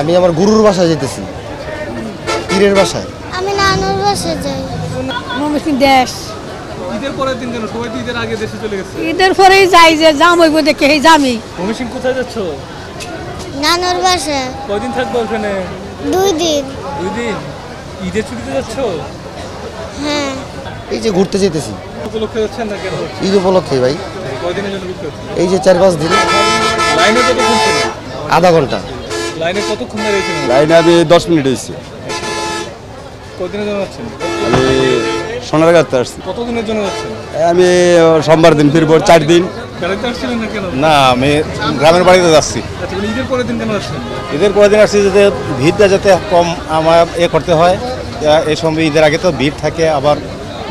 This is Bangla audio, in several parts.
আমি আমার গুরুর বাসায় যেতেছি, পীরের বাসায়। আমি নানুর বাসায় যাই। ময়মনসিংহ দেশ। ঈদের পরের দিন কেন? সবাই তো ঈদের আগে দেশে চলে গেছে। ঈদের পরেই যাই, যে জাম হইব দেখে এই জামি। ময়মনসিংহ কোথায় যাচ্ছ? নানুর বাসায়। কয়দিন থাকবো ওখানে? 2 দিন। 2 দিন। ঈদের ছুটিতে যাচ্ছ? হ্যাঁ। এই যে ঘুরতে যেতেছি। উপলক্ষে যাচ্ছেন না কেন? ঈদ উপলক্ষে ভাই। কয়দিনের জন্য ঘুরতে যাচ্ছেন? এই যে 4-5 দিন। লাইনে কতক্ষণ ছিলেন? আধা ঘন্টা। লাইনে কতক্ষণ দাঁড়িয়েছিলেন? লাইনে আমি 10 মিনিট হয়েছে। কয়দিনের জন্য যাচ্ছেন? আমি সোনারগাঁতে আসছি। কতদিনের জন্য যাচ্ছেন? আমি সোমবার দিন ফিরবো, 4 দিন। বেড়াতে আসছিলেন না কেন? না, আমি গ্রামের বাড়িতে যাচ্ছি। আচ্ছা, ঈদের পরের দিন কেন যাচ্ছেন? ঈদের পরের দিন আসছি যাতে ভিড়টা যাতে কম আমার করতে হয়। এই সময় ঈদের আগে তো ভিড় থাকে, আবার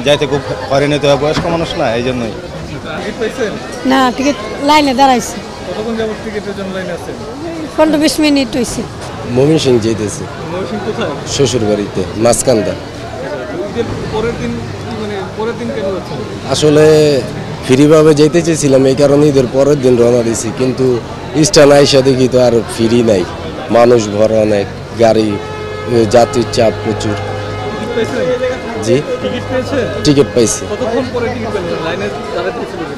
যাইতে খুব হয়রানি নিতে হয়, বয়স্ক মানুষ না, এই জন্যই। টিকিট পাইছেন? না, টিকিট লাইনে দাঁড়াইছি। কতক্ষণ যাবত টিকিটের জন্য লাইনে আছেন? 15-20 মিনিট হয়েছে। ময়মনসিংহ যেতেছে ময়মনসিংহ কোথায়? শ্বশুর বাড়িতে মাঝকান্দা। ঈদের পরের দিন মানে পরের দিন কেন যাচ্ছেন? আসলে ফ্রিভাবে যেতে চেয়েছিলাম, এই কারণে ঈদের পরের দিন রওনা দিয়েছি, কিন্তু স্টান আইসা দেখি তো আর ফ্রি নাই, মানুষ ভরা অনেক, গাড়ি যাত্রীর চাপ প্রচুর। টিকিট পেয়েছেন? জি, টিকিট পেয়েছেন? টিকিট পাইছি। কতক্ষণ পরে টিকিট পেলেন? লাইনে দাঁড়াতে ছিলেন?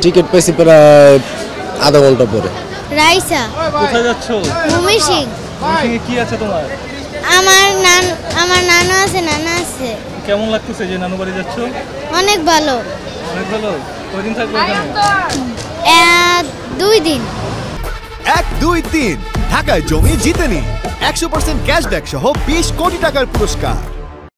টিকিট পাইছি প্রায় আধা ঘন্টা পরে। রাইসা। কোথায় যাচ্ছ? ময়মনসিংহ। ময়মনসিংহে কি আছে তোমার? আমার নানু আছে, নানা আছে। কেমন লাগতেছে যে নানু বাড়ি যাচ্ছ? অনেক ভালো। অনেক ভালো। কয়দিন থাকবে এখানে? 2 দিন। 1-2-3 ঢাকায় জমি জিতে নিন 100% ক্যাশব্যাক সহ 20 কোটি টাকার পুরস্কার।